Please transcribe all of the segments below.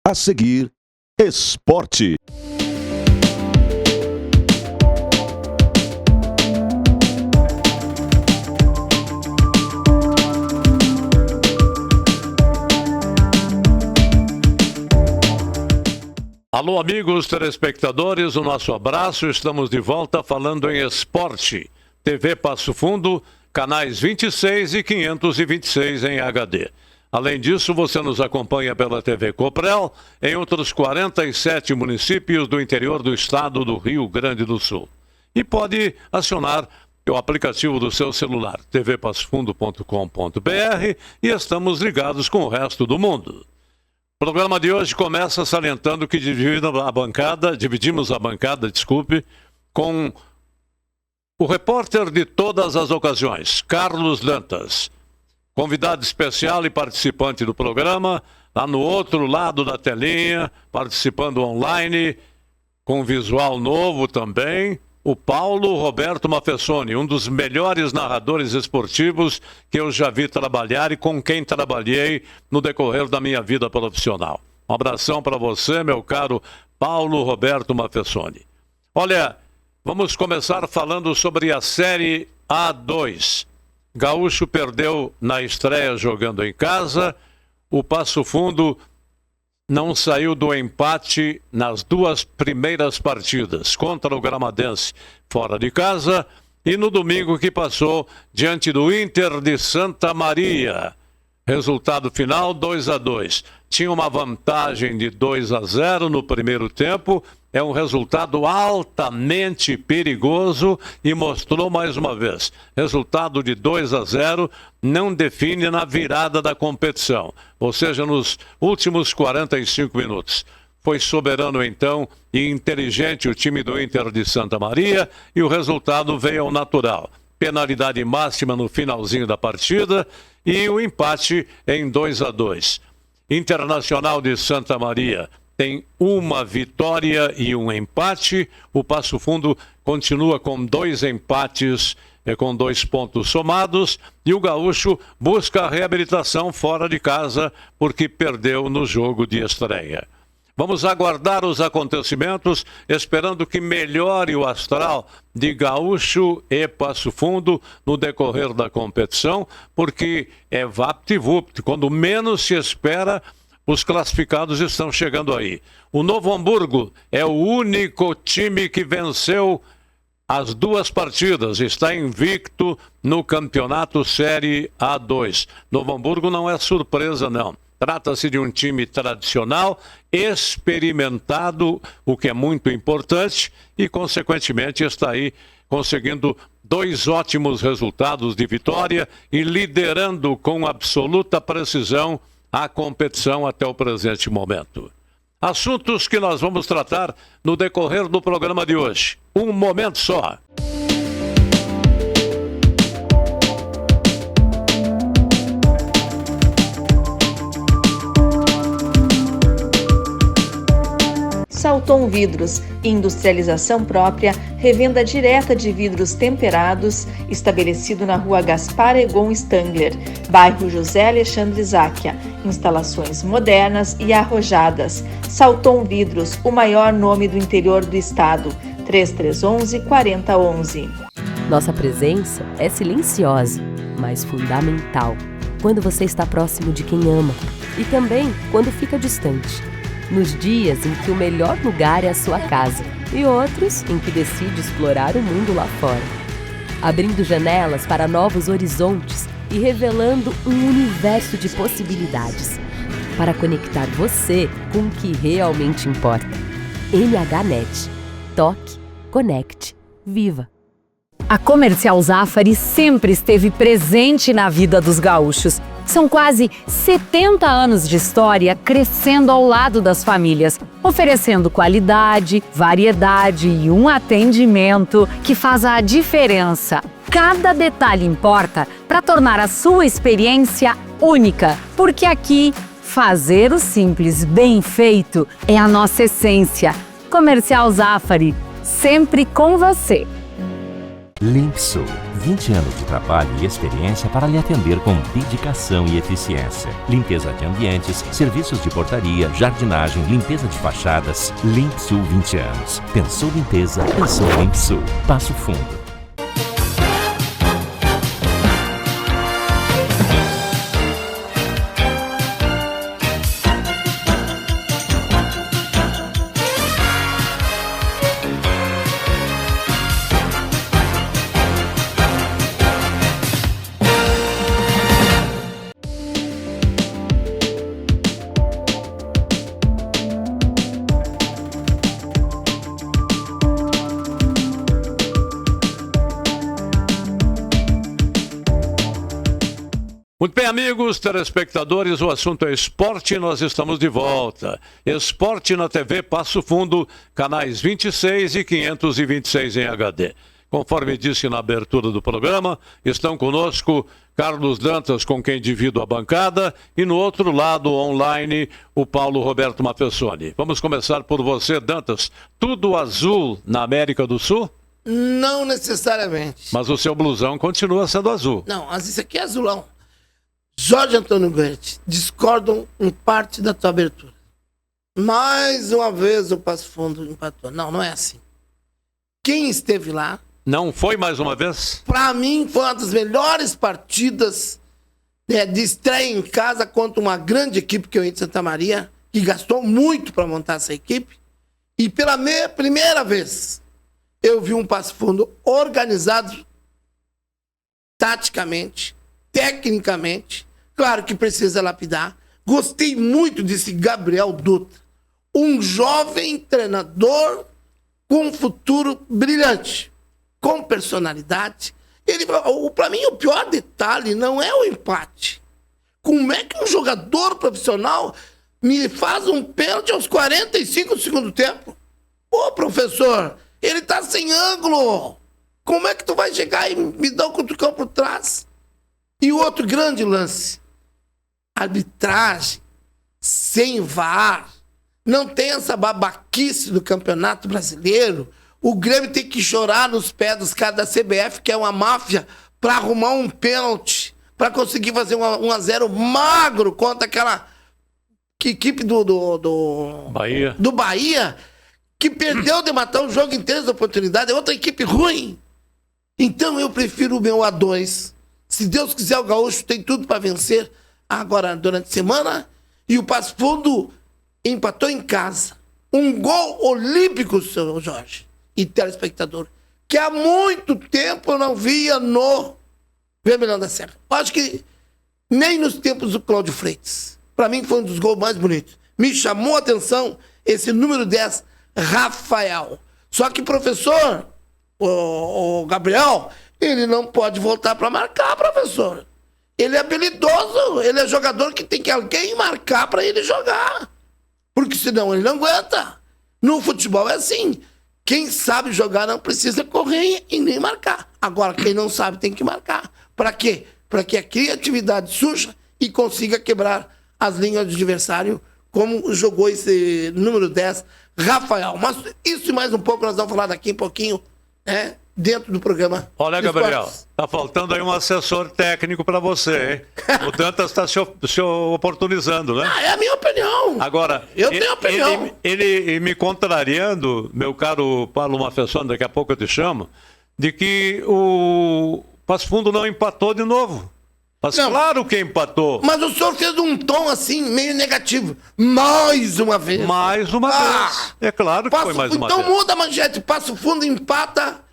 A seguir, esporte. Alô, amigos telespectadores, o nosso abraço. Estamos de volta falando em esporte. TV Passo Fundo, canais 26 e 526 em HD. Além disso, você nos acompanha pela TV Coprel em outros 47 municípios do interior do estado do Rio Grande do Sul. E pode acionar o aplicativo do seu celular, tvpassofundo.com.br, e estamos ligados com o resto do mundo. O programa de hoje começa salientando que dividimos a bancada, com o repórter de todas as ocasiões, Carlos Dantas. Convidado especial e participante do programa, lá no outro lado da telinha, participando online, com visual novo também, o Paulo Roberto Mafessoni, um dos melhores narradores esportivos que eu já vi trabalhar e com quem trabalhei no decorrer da minha vida profissional. Um abração para você, meu caro Paulo Roberto Mafessoni. Olha, vamos começar falando sobre a Série A2. Gaúcho perdeu na estreia jogando em casa. O Passo Fundo não saiu do empate nas duas primeiras partidas, contra o Gramadense fora de casa e no domingo que passou diante do Inter de Santa Maria. Resultado final 2-2. Tinha uma vantagem de 2-0 no primeiro tempo. É um resultado altamente perigoso e mostrou mais uma vez. Resultado de 2-0 não define na virada da competição, ou seja, nos últimos 45 minutos. Foi soberano então e inteligente o time do Inter de Santa Maria e o resultado veio ao natural. Penalidade máxima no finalzinho da partida e o empate em 2-2. Internacional de Santa Maria tem uma vitória e um empate. O Passo Fundo continua com 2 empates, com 2 pontos somados. E o Gaúcho busca a reabilitação fora de casa porque perdeu no jogo de estreia. Vamos aguardar os acontecimentos, esperando que melhore o astral de Gaúcho e Passo Fundo no decorrer da competição, porque é vapt-vupt. Quando menos se espera, os classificados estão chegando aí. O Novo Hamburgo é o único time que venceu as 2 partidas. Está invicto no campeonato Série A2. Novo Hamburgo não é surpresa, não. Trata-se de um time tradicional, experimentado, o que é muito importante, e, consequentemente, está aí conseguindo 2 ótimos resultados de vitória e liderando com absoluta precisão a competição até o presente momento. Assuntos que nós vamos tratar no decorrer do programa de hoje. Um momento só. Salton Vidros, industrialização própria, revenda direta de vidros temperados, estabelecido na rua Gaspar Egon Stangler, bairro José Alexandre Záquia. Instalações modernas e arrojadas. Salton Vidros, o maior nome do interior do estado. 3311-4011. Nossa presença é silenciosa, mas fundamental. Quando você está próximo de quem ama e também quando fica distante. Nos dias em que o melhor lugar é a sua casa e outros em que decide explorar o mundo lá fora. Abrindo janelas para novos horizontes e revelando um universo de possibilidades para conectar você com o que realmente importa. NHNet. Toque, conecte, viva. A Comercial Zafari sempre esteve presente na vida dos gaúchos. São quase 70 anos de história crescendo ao lado das famílias, oferecendo qualidade, variedade e um atendimento que faz a diferença. Cada detalhe importa para tornar a sua experiência única, porque aqui, fazer o simples bem feito é a nossa essência. Comercial Zafari, sempre com você. Limpsul, 20 anos de trabalho e experiência para lhe atender com dedicação e eficiência. Limpeza de ambientes, serviços de portaria, jardinagem, limpeza de fachadas. Limpsul 20 anos. Pensou limpeza, pensou Limpsul. Passo Fundo. Muito bem, amigos telespectadores, o assunto é esporte e nós estamos de volta. Esporte na TV Passo Fundo, canais 26 e 526 em HD. Conforme disse na abertura do programa, estão conosco Carlos Dantas, com quem divido a bancada, e no outro lado, online, o Paulo Roberto Mafessoni. Vamos começar por você, Dantas. Tudo azul na América do Sul? Não necessariamente. Mas o seu blusão continua sendo azul. Não, mas isso aqui é azulão. Jorge Antônio Goethe, discordam em parte da tua abertura. Mais uma vez o Passo Fundo empatou. Não, não é assim. Quem esteve lá... Não foi mais uma vez? Pra mim, foi uma das melhores partidas de estreia em casa contra uma grande equipe que é o Inter Santa Maria, que gastou muito para montar essa equipe. E pela primeira vez, eu vi um Passo Fundo organizado taticamente, tecnicamente. Claro que precisa lapidar. Gostei muito desse Gabriel Dutra. Um jovem treinador com um futuro brilhante, com personalidade. Para mim, o pior detalhe não é o empate. Como é que um jogador profissional me faz um pênalti aos 45 do segundo tempo? Ô, professor, ele tá sem ângulo. Como é que tu vai chegar e me dar o cutucão por trás? E o outro grande lance. Arbitragem, sem VAR. Não tem essa babaquice do Campeonato Brasileiro. O Grêmio tem que chorar nos pés dos caras da CBF, que é uma máfia, para arrumar um pênalti, para conseguir fazer um 1-0 magro contra aquela equipe do Bahia, que perdeu de matar o jogo inteiro da oportunidade. É outra equipe ruim. Então eu prefiro o meu A2. Se Deus quiser, o Gaúcho tem tudo para vencer agora durante a semana. E o Passo Fundo empatou em casa. Um gol olímpico, seu Jorge e telespectador, que há muito tempo eu não via no Vermelhão da Serra. Acho que nem nos tempos do Cláudio Freitas. Para mim foi um dos gols mais bonitos. Me chamou a atenção esse número 10, Rafael. Só que, professor, o Gabriel, ele não pode voltar para marcar, professor. Ele é habilidoso, ele é jogador que tem que alguém marcar para ele jogar. Porque senão ele não aguenta. No futebol é assim. Quem sabe jogar não precisa correr e nem marcar. Agora, quem não sabe tem que marcar. Para quê? Para que a criatividade surja e consiga quebrar as linhas do adversário, como jogou esse número 10, Rafael. Mas isso e mais um pouco nós vamos falar daqui a pouquinho, né? Dentro do programa. Olha, Gabriel, tá faltando aí um assessor técnico para você, hein? O Dantas está se oportunizando, né? É a minha opinião. Agora, eu tenho opinião. Ele me contrariando, meu caro Paulo Mafessoni, daqui a pouco eu te chamo, de que o Passo Fundo não empatou de novo. Mas não, claro que empatou. Mas o senhor fez um tom assim, meio negativo. Mais uma vez. Mais uma vez. É claro que foi mais uma vez. Então muda a manchete. Passo Fundo empata.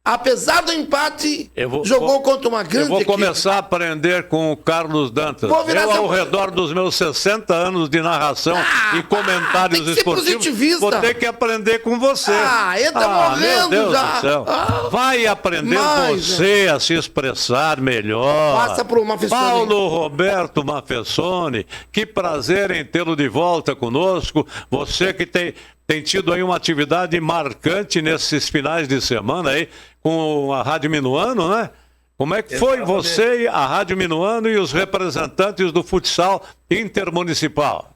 Apesar do empate, jogou contra uma grande equipe. Eu vou começar a aprender com o Carlos Dantas. Eu, ao redor dos meus 60 anos de narração e comentários esportivos, vou ter que aprender com você. Ele tá morrendo, meu Deus já. Do céu. Vai aprender você a se expressar melhor. Passa pro Mafessoni. Paulo Roberto Mafessoni, que prazer em tê-lo de volta conosco. Você que tem tido aí uma atividade marcante nesses finais de semana aí com a Rádio Minuano, né? Como é que foi você, a Rádio Minuano e os representantes do futsal intermunicipal?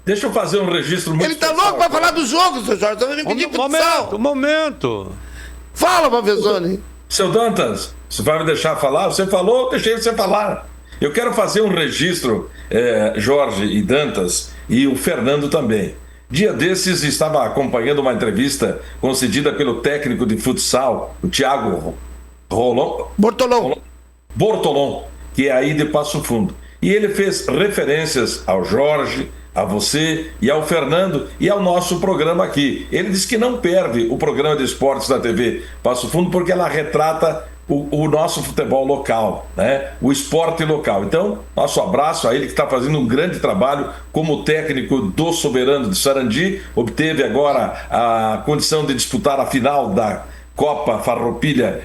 Deixa eu fazer um registro muito Ele tá louco pra falar dos jogos, seu Jorge. Você vai me pedir futsal. Momento. Fala, Mafessoni. Seu Dantas, você vai me deixar falar? Você falou, eu deixei você falar. Eu quero fazer um registro, Jorge e Dantas, e o Fernando também. Dia desses estava acompanhando uma entrevista concedida pelo técnico de futsal, o Thiago Bortolom, que é aí de Passo Fundo. E ele fez referências ao Jorge, a você e ao Fernando e ao nosso programa aqui. Ele disse que não perde o programa de esportes da TV Passo Fundo porque ela retrata o nosso futebol local, né? O esporte local. Então, nosso abraço a ele que está fazendo um grande trabalho como técnico do Soberano de Sarandi, obteve agora a condição de disputar a final da Copa Farroupilha,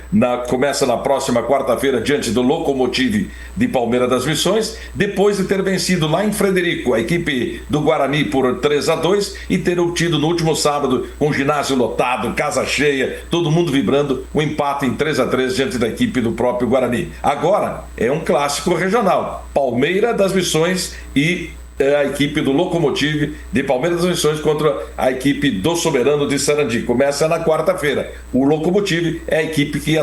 começa na próxima quarta-feira diante do Locomotive de Palmeira das Missões, depois de ter vencido lá em Frederico a equipe do Guarani por 3-2 e ter obtido no último sábado, com ginásio lotado, casa cheia, todo mundo vibrando, o empate em 3-3 diante da equipe do próprio Guarani. Agora é um clássico regional, Palmeira das Missões e a equipe do Locomotive de Palmeiras das Missões contra a equipe do Soberano de Sarandi. Começa na quarta-feira. O Locomotive é a equipe que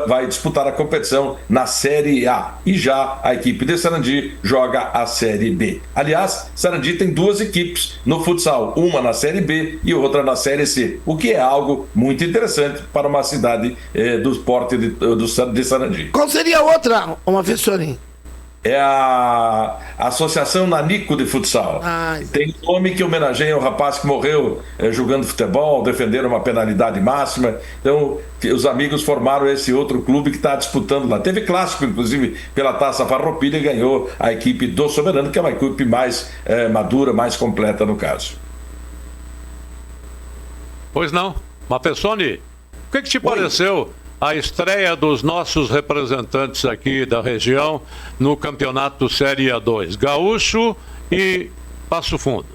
vai disputar a competição na Série A. E já a equipe de Sarandi joga a Série B. Aliás, Sarandi tem duas equipes no futsal. Uma na Série B e outra na Série C. O que é algo muito interessante para uma cidade do porte de Sarandi. Qual seria a outra, uma Fessorinha? É a Associação Nanico de Futsal. Tem um nome que homenageia o rapaz que morreu jogando futebol, defenderam uma penalidade máxima. Então, os amigos formaram esse outro clube que está disputando lá. Teve clássico, inclusive, pela Taça Farroupilha e ganhou a equipe do Soberano, que é uma equipe mais madura, mais completa no caso. Pois não. Mafessoni, o que te pareceu a estreia dos nossos representantes aqui da região no campeonato Série A2, Gaúcho e Passo Fundo?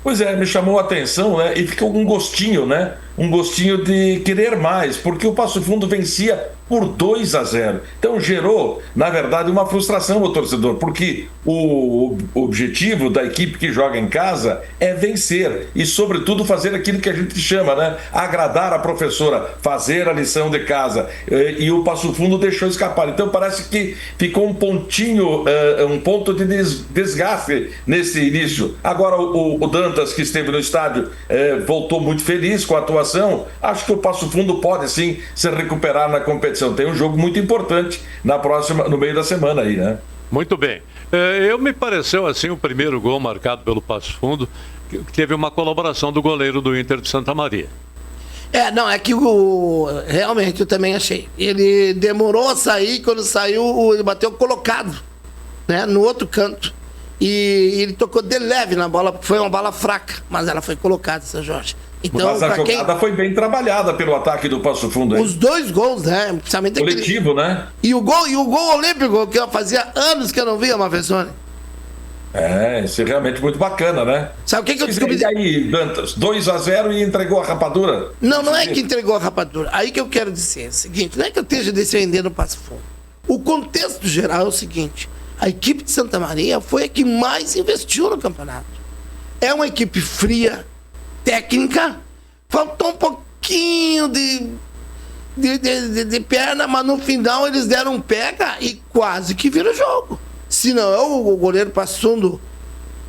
Pois é, me chamou a atenção, né? E ficou um gostinho, né? Um gostinho de querer mais, porque o Passo Fundo vencia por 2-0. Então gerou, na verdade, uma frustração ao torcedor, porque o objetivo da equipe que joga em casa é vencer e, sobretudo, fazer aquilo que a gente chama, né? Agradar a professora, fazer a lição de casa. E o Passo Fundo deixou escapar. Então parece que ficou um pontinho, um ponto de desgaste nesse início. Agora o Dantas, que esteve no estádio, voltou muito feliz com a atuação. Acho que o Passo Fundo pode sim se recuperar na competição. Tem um jogo muito importante no meio da semana aí, né? Muito bem. Me pareceu assim o primeiro gol marcado pelo Passo Fundo, que teve uma colaboração do goleiro do Inter de Santa Maria. É que realmente eu também achei. Ele demorou a sair, quando saiu, ele bateu colocado, né, no outro canto. E ele tocou de leve na bola, foi uma bola fraca, mas ela foi colocada, seu Jorge. Então, mas a jogada foi bem trabalhada pelo ataque do Passo Fundo, hein? Os dois gols, né? Principalmente coletivo, né? E o gol olímpico, que eu fazia anos que eu não via, Mafessoni. Isso é realmente muito bacana, né? Sabe o que eu descobri? E aí, Dantas, 2-0 e entregou a rapadura? Não é que entregou a rapadura. Aí que eu quero dizer é o seguinte, não é que eu esteja defendendo o Passo Fundo. O contexto geral é o seguinte: a equipe de Santa Maria foi a que mais investiu no campeonato. É uma equipe fria, técnica, faltou um pouquinho de perna, mas no final eles deram um pega e quase que vira o jogo. Se não, o goleiro Passundo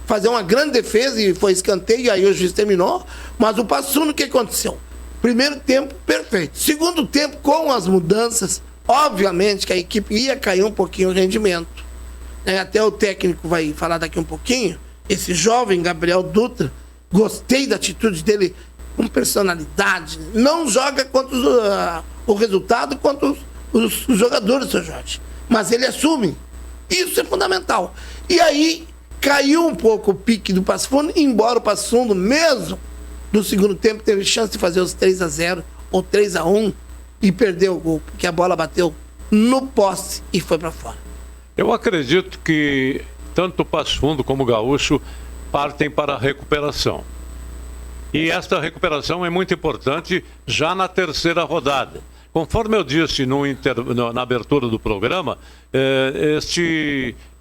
fazer uma grande defesa e foi escanteio, aí o juiz terminou. Mas o Passundo, o que aconteceu? Primeiro tempo, perfeito. Segundo tempo, com as mudanças, obviamente que a equipe ia cair um pouquinho o rendimento. Até o técnico vai falar daqui um pouquinho. Esse jovem Gabriel Dutra, gostei da atitude dele, com personalidade. Não joga contra o resultado, contra os jogadores, seu Jorge. Mas ele assume. Isso é fundamental. E aí, caiu um pouco o pique do Passo Fundo, embora o Passo Fundo, mesmo no segundo tempo, teve chance de fazer os 3-0 ou 3-1 e perdeu o gol, porque a bola bateu no poste e foi para fora. Eu acredito que tanto o Passo Fundo como o Gaúcho partem para a recuperação. E esta recuperação é muito importante já na terceira rodada. Conforme eu disse na abertura do programa,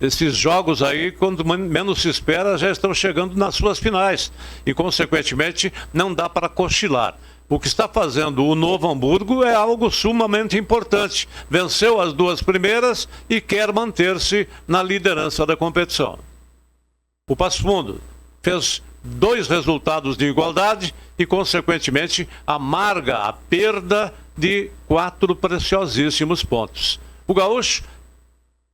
esses jogos aí, quando menos se espera, já estão chegando nas suas finais. E, consequentemente, não dá para cochilar. O que está fazendo o Novo Hamburgo é algo sumamente importante. Venceu as 2 primeiras e quer manter-se na liderança da competição. O Passo Fundo fez 2 resultados de igualdade e, consequentemente, amarga a perda de 4 preciosíssimos pontos. O Gaúcho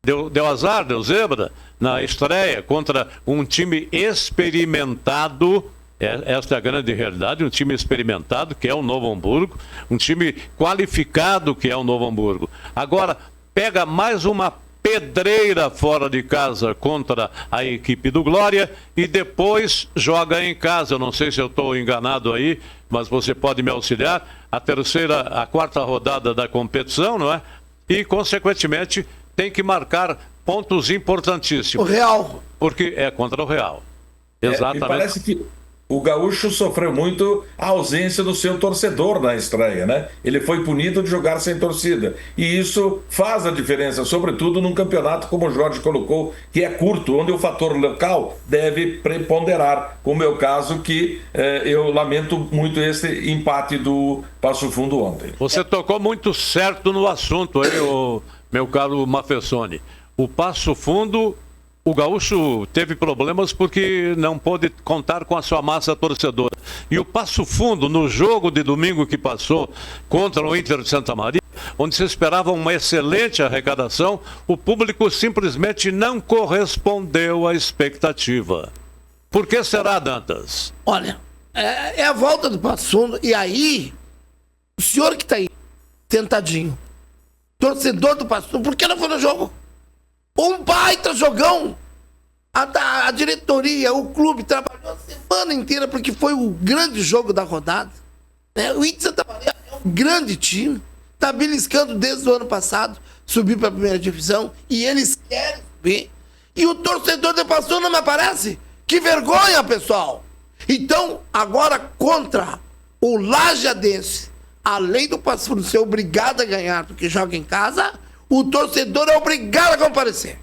deu azar, deu zebra na estreia contra um time experimentado. Esta é a grande realidade, um time experimentado, que é o Novo Hamburgo, um time qualificado, que é o Novo Hamburgo. Agora, pega mais uma pedreira fora de casa contra a equipe do Glória e depois joga em casa. Eu não sei se eu estou enganado aí, mas você pode me auxiliar. A 4ª rodada da competição, não é? E, consequentemente, tem que marcar pontos importantíssimos. O Real. Porque é contra o Real. Exatamente. Me parece que o Gaúcho sofreu muito a ausência do seu torcedor na estreia, né? Ele foi punido de jogar sem torcida. E isso faz a diferença, sobretudo num campeonato, como o Jorge colocou, que é curto, onde o fator local deve preponderar. Como é o caso que eu lamento muito esse empate do Passo Fundo ontem. Você tocou muito certo no assunto aí, meu caro Mafessoni. O Passo Fundo... O Gaúcho teve problemas porque não pôde contar com a sua massa torcedora. E o Passo Fundo, no jogo de domingo que passou contra o Inter de Santa Maria, onde se esperava uma excelente arrecadação, o público simplesmente não correspondeu à expectativa. Por que será, Dantas? Olha, é a volta do Passo Fundo. E aí, o senhor que tá aí, tentadinho, torcedor do Passo Fundo, por que não foi no jogo? Um baita jogão. A diretoria, o clube trabalhou a semana inteira porque foi o grande jogo da rodada. O Inter de Santa Maria é um grande time. Está beliscando desde o ano passado, subiu para a primeira divisão e eles querem subir. E o torcedor de Passo Fundo não me aparece? Que vergonha, pessoal! Então, agora contra o Lajadense, além do Passo Fundo ser obrigado a ganhar porque joga em casa, o torcedor é obrigado a comparecer.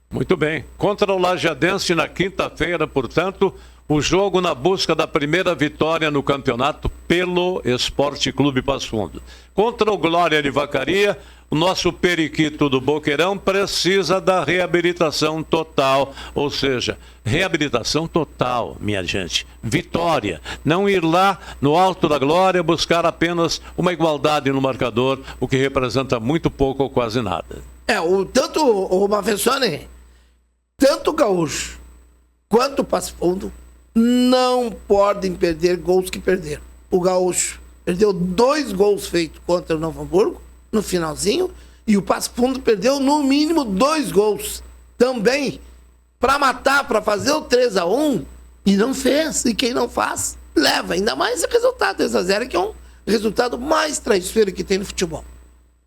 Muito bem. Contra o Lajadense na quinta-feira, portanto, o jogo na busca da primeira vitória no campeonato pelo Esporte Clube Passo Fundo. Contra o Glória de Vacaria, o nosso periquito do Boqueirão precisa da reabilitação total. Ou seja, reabilitação total, minha gente. Vitória. Não ir lá no alto da glória buscar apenas uma igualdade no marcador, o que representa muito pouco ou quase nada. Tanto o Mafessoni, tanto o Gaúcho quanto o Passo Fundo não podem perder gols que perderam. O Gaúcho perdeu 2 gols feitos contra o Novo Hamburgo no finalzinho, e o Passo Fundo perdeu no mínimo 2 gols também para matar, para fazer o 3-1, e não fez. E quem não faz, leva. Ainda mais esse resultado 3-0, que é um resultado mais traiçoeiro que tem no futebol.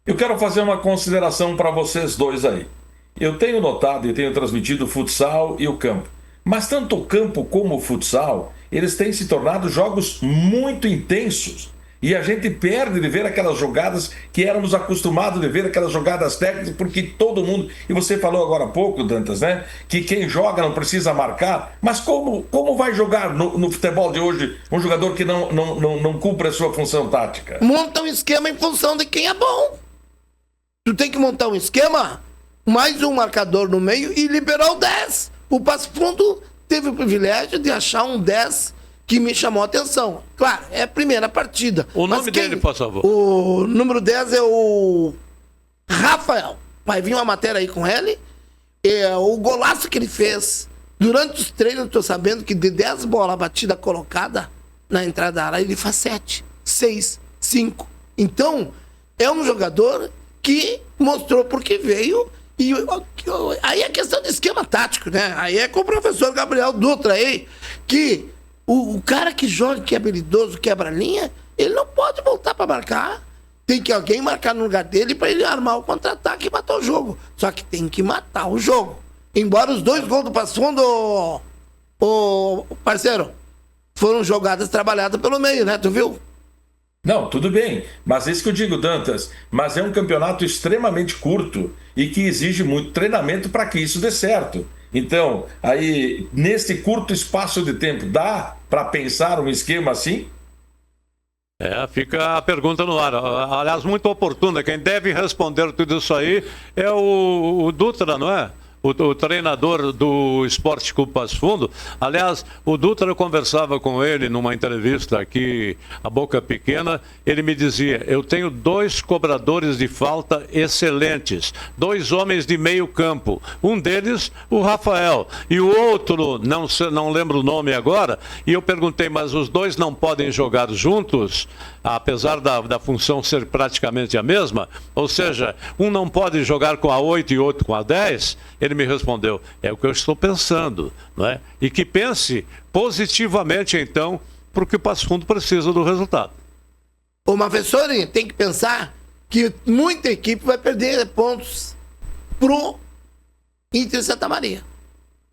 Eu quero fazer uma consideração para vocês dois aí. Eu tenho notado e tenho transmitido o futsal e o campo. Mas tanto o campo como o futsal, eles têm se tornado jogos muito intensos. E a gente perde de ver aquelas jogadas que éramos acostumados de ver, aquelas jogadas técnicas, porque todo mundo... E você falou agora há pouco, Dantas, né? Que quem joga não precisa marcar. Mas como vai jogar no futebol de hoje um jogador que não cumpre a sua função tática? Monta um esquema em função de quem é bom. Tu tem que montar um esquema, mais um marcador no meio e liberar o 10. O Passo Fundo teve o privilégio de achar um 10 que me chamou a atenção. Claro, é a primeira partida. O nome dele, por favor. O número 10 é o Rafael. Vai vir uma matéria aí com ele. O golaço que ele fez durante os treinos, eu tô sabendo que de 10 bolas batidas colocada na entrada da área, ele faz 7, 6, 5. Então, é um jogador que mostrou porque veio. E aí é questão de esquema tático, né? Aí é com o professor Gabriel Dutra aí, que o cara que joga, que é habilidoso, quebra a linha, ele não pode voltar para marcar. Tem que alguém marcar no lugar dele para ele armar o contra-ataque e matar o jogo. Só que tem que matar o jogo. Embora os 2 gols do Passo Fundo, o parceiro, foram jogadas trabalhadas pelo meio, né? Tu viu? Não, tudo bem, mas é isso que eu digo, Dantas, mas é um campeonato extremamente curto e que exige muito treinamento para que isso dê certo. Então, aí, nesse curto espaço de tempo, dá para pensar um esquema assim? Fica a pergunta no ar. Aliás, muito oportuna. Quem deve responder tudo isso aí é o Dutra, não é? O treinador do Esporte Clube Passo Fundo. Aliás, o Dutra, eu conversava com ele numa entrevista aqui, a Boca Pequena, ele me dizia, eu tenho 2 cobradores de falta excelentes, 2 homens de meio campo, um deles, o Rafael, e o outro, não lembro o nome agora, e eu perguntei, mas os 2 não podem jogar juntos, apesar da função ser praticamente a mesma? Ou seja, um não pode jogar com a 8 e outro com a 10? Ele me respondeu, é o que eu estou pensando, não é? E que pense positivamente, então, porque o Passo Fundo precisa do resultado. O Mafessori tem que pensar que muita equipe vai perder pontos pro Inter Santa Maria.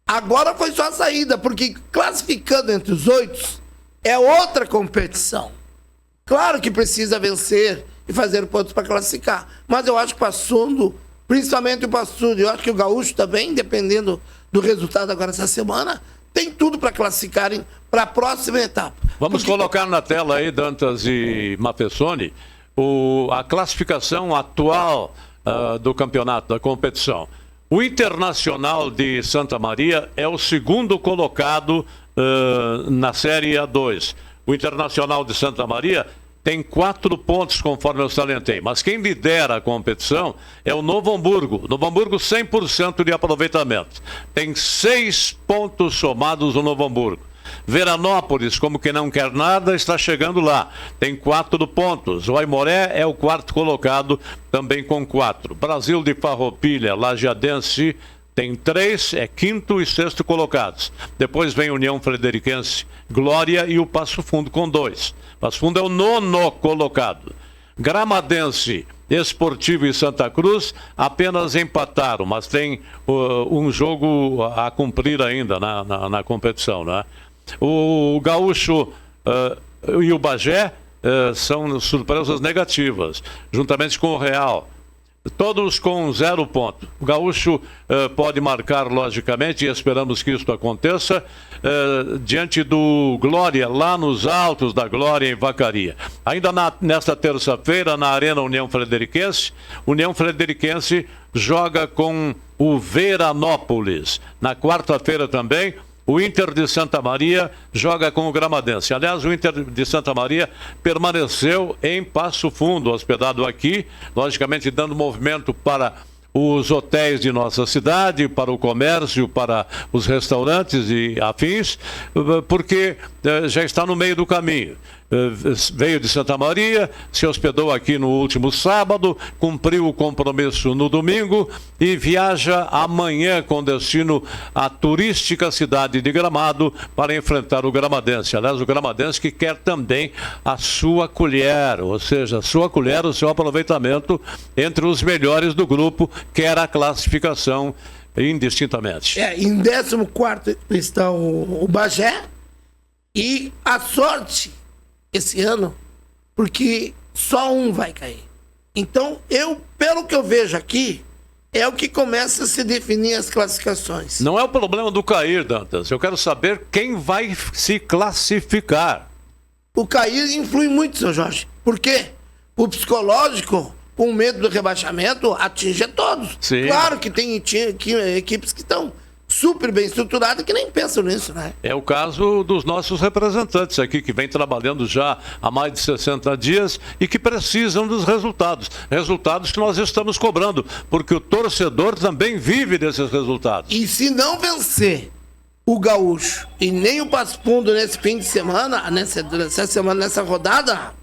Agora foi só a saída, porque classificando entre os 8 é outra competição. Claro que precisa vencer e fazer pontos para classificar, mas eu acho que o Passo Fundo, principalmente o Passo Fundo, eu acho que o Gaúcho também, dependendo do resultado agora essa semana, tem tudo para classificarem para a próxima etapa. Vamos colocar na tela aí, Dantas e Mafessoni, a classificação atual do campeonato, da competição. O Internacional de Santa Maria é o segundo colocado na Série A2. O Internacional de Santa Maria tem 4 pontos, conforme eu salientei. Mas quem lidera a competição é o Novo Hamburgo. Novo Hamburgo, 100% de aproveitamento. Tem 6 pontos somados no Novo Hamburgo. Veranópolis, como quem não quer nada, está chegando lá. Tem 4 pontos. O Aimoré é o 4º colocado, também com 4. Brasil de Farroupilha, Lajeadense, tem 3, é 5º e 6º colocados. Depois vem União Frederiquense, Glória e o Passo Fundo com 2. Passo Fundo é o 9º colocado. Gramadense, Esportivo e Santa Cruz apenas empataram, mas tem um jogo a cumprir ainda na competição, né? O Gaúcho e o Bagé são surpresas negativas, juntamente com o Real. Todos com 0 ponto. O Gaúcho pode marcar, logicamente, e esperamos que isso aconteça, diante do Glória, lá nos altos da Glória, em Vacaria. Ainda nesta terça-feira, na Arena União Frederiquense joga com o Veranópolis. Na quarta-feira também, o Inter de Santa Maria joga com o Gramadense. Aliás, o Inter de Santa Maria permaneceu em Passo Fundo, hospedado aqui, logicamente dando movimento para os hotéis de nossa cidade, para o comércio, para os restaurantes e afins, porque já está no meio do caminho. Veio de Santa Maria, se hospedou aqui no último sábado, cumpriu o compromisso no domingo e viaja amanhã com destino à turística cidade de Gramado para enfrentar o Gramadense. Aliás, o Gramadense que quer também a sua colher, ou seja, a sua colher, o seu aproveitamento entre os melhores do grupo, quer a classificação indistintamente. Em 14º está o Bagé e a sorte esse ano, porque só um vai cair. Então, pelo que eu vejo aqui, é o que começa a se definir as classificações. Não é o problema do cair, Dantas. Eu quero saber quem vai se classificar. O cair influi muito, seu Jorge. Por quê? O psicológico, com medo do rebaixamento, atinge a todos. Sim. Claro que tem equipes que estão super bem estruturada que nem pensam nisso, né? É o caso dos nossos representantes aqui, que vem trabalhando já há mais de 60 dias e que precisam dos resultados. Resultados que nós estamos cobrando, porque o torcedor também vive desses resultados. E se não vencer o Gaúcho e nem o Passo Fundo nesse fim de semana, nessa rodada,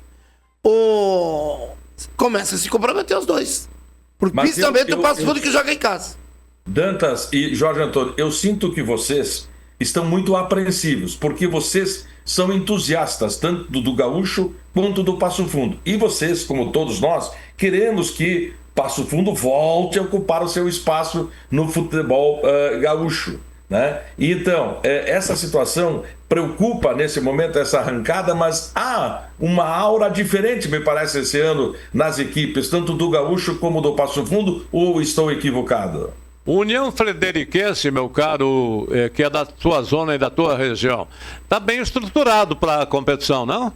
começa a se comprometer os dois. Principalmente o Passo Fundo que joga em casa. Dantas e Jorge Antônio, eu sinto que vocês estão muito apreensivos, porque vocês são entusiastas tanto do Gaúcho quanto do Passo Fundo. E vocês, como todos nós, queremos que Passo Fundo volte a ocupar o seu espaço no futebol gaúcho, né? E então, essa situação preocupa nesse momento, essa arrancada, mas há uma aura diferente, me parece, esse ano nas equipes, tanto do Gaúcho como do Passo Fundo, ou estou equivocado? União Frederiquense, meu caro, que é da tua zona e da tua região, está bem estruturado para a competição, não?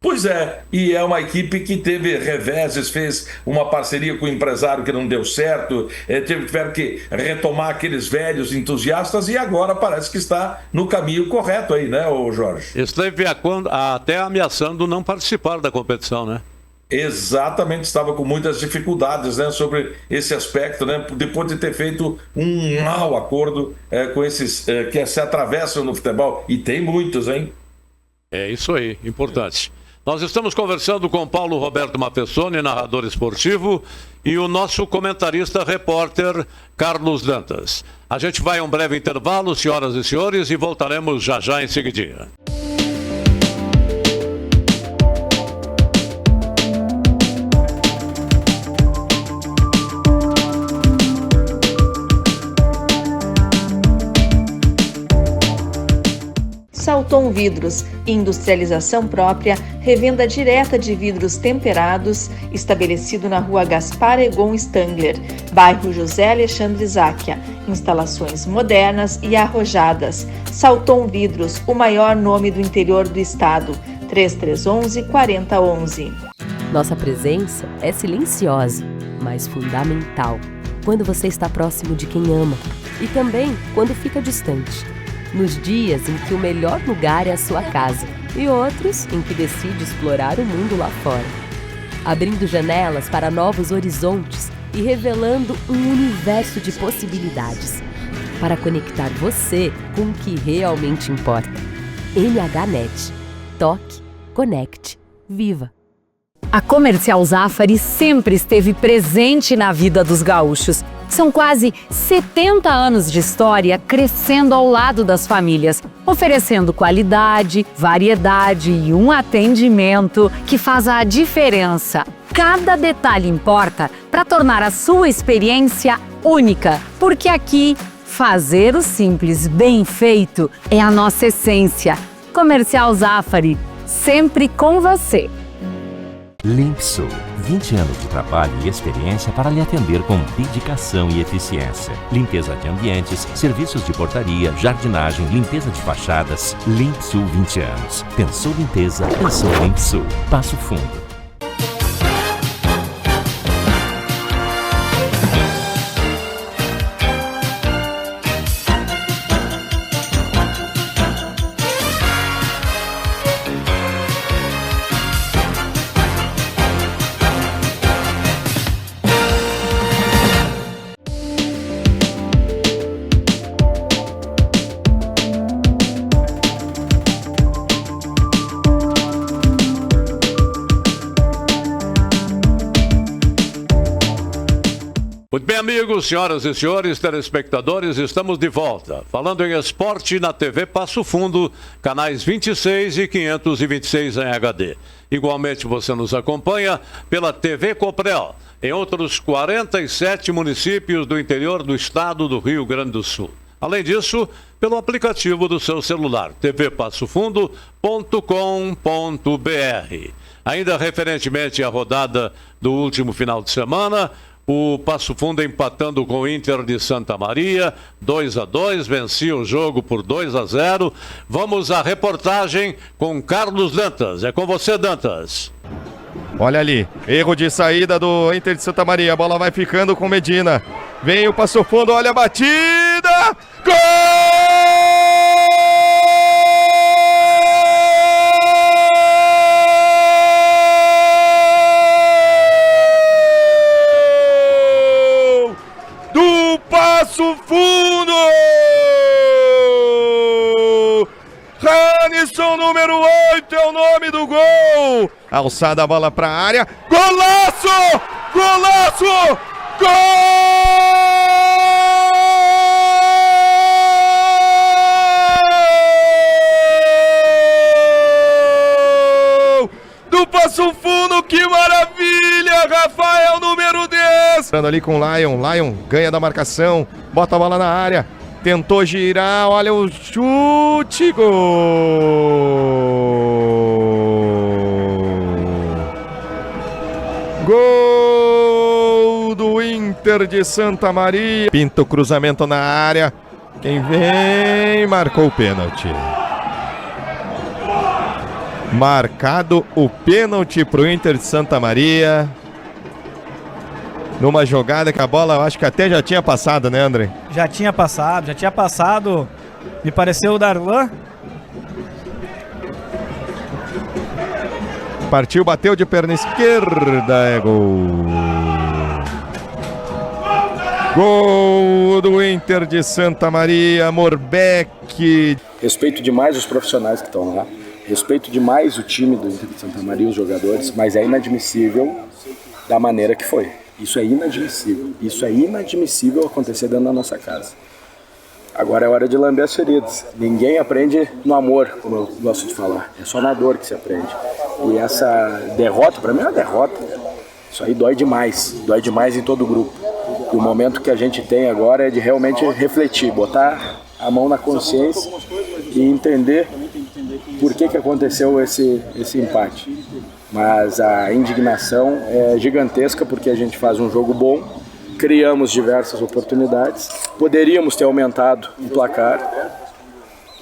Pois é, e é uma equipe que teve reveses, fez uma parceria com o empresário que não deu certo, tiveram que retomar aqueles velhos entusiastas e agora parece que está no caminho correto aí, né, ô Jorge? Esteve até ameaçando não participar da competição, né? Exatamente, estava com muitas dificuldades, né, sobre esse aspecto, né, depois de ter feito um mau acordo com esses que se atravessam no futebol, e tem muitos, hein? É isso aí, importante. Nós estamos conversando com Paulo Roberto Mafessoni, narrador esportivo, e o nosso comentarista repórter Carlos Dantas. A gente vai a um breve intervalo, senhoras e senhores, e voltaremos já já em seguidinha. Salton Vidros, industrialização própria, revenda direta de vidros temperados, estabelecido na rua Gaspar Egon Stangler, bairro José Alexandre Záquia. Instalações modernas e arrojadas. Salton Vidros, o maior nome do interior do estado. 3311-4011. Nossa presença é silenciosa, mas fundamental. Quando você está próximo de quem ama e também quando fica distante. Nos dias em que o melhor lugar é a sua casa e outros em que decide explorar o mundo lá fora. Abrindo janelas para novos horizontes e revelando um universo de possibilidades para conectar você com o que realmente importa. NHNet. Toque, conecte, viva. A Comercial Zafari sempre esteve presente na vida dos gaúchos. São quase 70 anos de história crescendo ao lado das famílias, oferecendo qualidade, variedade e um atendimento que faz a diferença. Cada detalhe importa para tornar a sua experiência única, porque aqui, fazer o simples bem feito é a nossa essência. Comercial Zafari, sempre com você. Limpsul, 20 anos de trabalho e experiência para lhe atender com dedicação e eficiência. Limpeza de ambientes, serviços de portaria, jardinagem, limpeza de fachadas. Limpsul 20 anos. Pensou limpeza, pensou Limpsul. Passo Fundo. Muito bem, amigos, senhoras e senhores, telespectadores, estamos de volta. Falando em esporte na TV Passo Fundo, canais 26 e 526 em HD. Igualmente você nos acompanha pela TV Coprel, em outros 47 municípios do interior do estado do Rio Grande do Sul. Além disso, pelo aplicativo do seu celular, tvpassofundo.com.br. Ainda referentemente à rodada do último final de semana, o Passo Fundo empatando com o Inter de Santa Maria, 2-2, vencia o jogo por 2-0. Vamos à reportagem com Carlos Dantas. É com você, Dantas. Olha ali, erro de saída do Inter de Santa Maria, a bola vai ficando com Medina. Vem o Passo Fundo, olha a batida! Gol! Passo Fundo! Ranison, número 8, é o nome do gol! Alçada a bola para a área. Golaço! Golaço! Gol! Do Passo Fundo, que maravilha! Rafael, número 10! Ali com o Lion ganha da marcação, bota a bola na área, tentou girar, olha o chute, gol! Gol do Inter de Santa Maria. Pinta o cruzamento na área, quem vem marcou o pênalti. Marcado o pênalti pro Inter de Santa Maria. Numa jogada que a bola, eu acho que até já tinha passado, né, André? Já tinha passado. Me pareceu o Darlan. Partiu, bateu de perna esquerda, é gol. Gol do Inter de Santa Maria, Morbeck. Respeito demais os profissionais que estão lá. Respeito demais o time do Inter de Santa Maria, os jogadores, mas é inadmissível da maneira que foi. Isso é inadmissível acontecer dentro da nossa casa. Agora é hora de lamber as feridas. Ninguém aprende no amor, como eu gosto de falar. É só na dor que se aprende. E essa derrota, para mim é uma derrota. Isso aí dói demais em todo o grupo. E o momento que a gente tem agora é de realmente refletir, botar a mão na consciência e entender por que aconteceu esse empate. Mas a indignação é gigantesca porque a gente faz um jogo bom, criamos diversas oportunidades, poderíamos ter aumentado o placar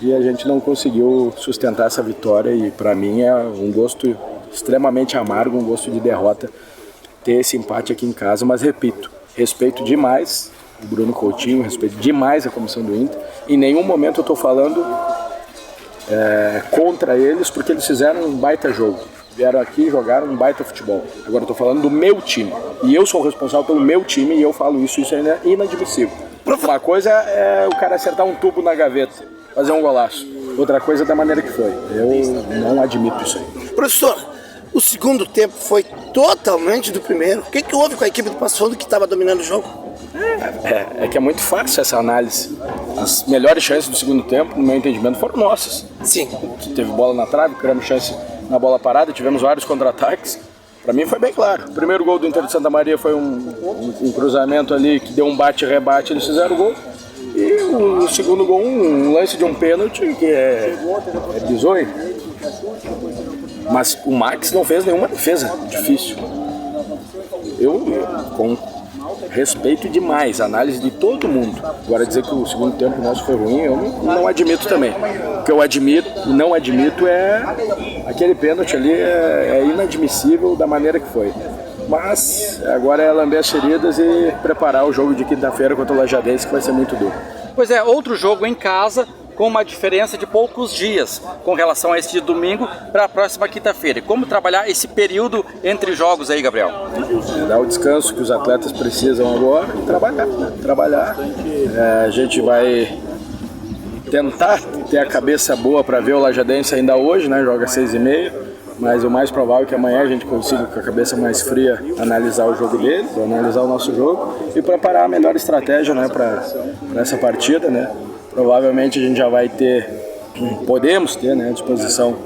e a gente não conseguiu sustentar essa vitória e para mim é um gosto extremamente amargo, um gosto de derrota ter esse empate aqui em casa, mas repito, respeito demais o Bruno Coutinho, respeito demais a comissão do Inter, em nenhum momento eu estou falando contra eles porque eles fizeram um baita jogo. Vieram aqui e jogaram um baita futebol. Agora eu tô falando do meu time. E eu sou o responsável pelo meu time e eu falo isso é inadmissível. Uma coisa é o cara acertar um tubo na gaveta, fazer um golaço. Outra coisa é da maneira que foi. Eu não admito isso aí. Professor, o segundo tempo foi totalmente do primeiro. O que houve com a equipe do Passo Fundo que estava dominando o jogo? É que é muito fácil essa análise. As melhores chances do segundo tempo, no meu entendimento, foram nossas. Sim. Teve bola na trave, criamos chance na bola parada, tivemos vários contra-ataques. Para mim foi bem claro. O primeiro gol do Inter de Santa Maria foi um cruzamento ali que deu um bate-rebate, eles fizeram o gol. E o segundo gol, um lance de um pênalti, que é bizonho. Mas o Max não fez nenhuma defesa difícil. Com respeito demais a análise de todo mundo. Agora dizer que o segundo tempo nosso foi ruim, eu não admito também. O que eu não admito é aquele pênalti ali, é inadmissível da maneira que foi. Mas agora é lamber as feridas e preparar o jogo de quinta-feira contra o Lajadense, que vai ser muito duro. Pois é, outro jogo em casa, com uma diferença de poucos dias com relação a esse de domingo para a próxima quinta-feira. E como trabalhar esse período entre jogos aí, Gabriel? Dar o descanso que os atletas precisam agora e trabalhar. A gente vai tentar ter a cabeça boa para ver o Lajadense ainda hoje, né? Joga às 6h30, mas o mais provável é que amanhã a gente consiga, com a cabeça mais fria, analisar o jogo deles, analisar o nosso jogo e preparar a melhor estratégia, né, para essa partida, né? Provavelmente a gente já vai podemos ter, né, à disposição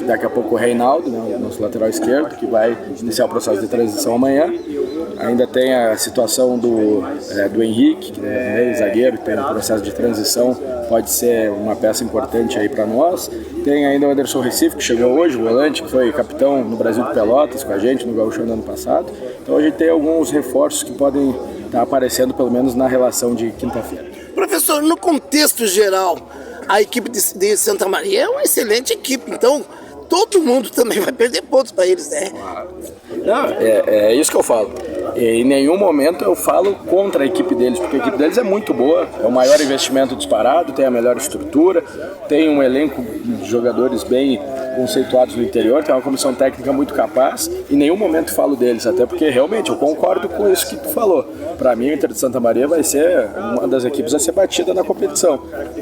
daqui a pouco o Reinaldo, né, o nosso lateral esquerdo, que vai iniciar o processo de transição amanhã. Ainda tem a situação do Henrique, que é zagueiro, que tem um processo de transição, pode ser uma peça importante aí para nós. Tem ainda o Anderson Recife, que chegou hoje, o volante, que foi capitão no Brasil de Pelotas com a gente no Gauchão do ano passado. Então a gente tem alguns reforços que podem estar aparecendo, pelo menos na relação de quinta-feira. Professor, no contexto geral, a equipe de Santa Maria é uma excelente equipe, então todo mundo também vai perder pontos para eles, né? Não, é isso que eu falo. Em nenhum momento eu falo contra a equipe deles, porque a equipe deles é muito boa, é o maior investimento disparado, tem a melhor estrutura, tem um elenco de jogadores bem conceituados no interior, tem uma comissão técnica muito capaz. Em nenhum momento falo deles, até porque realmente eu concordo com isso que tu falou. Para mim o Inter de Santa Maria vai ser uma das equipes a ser batida na competição.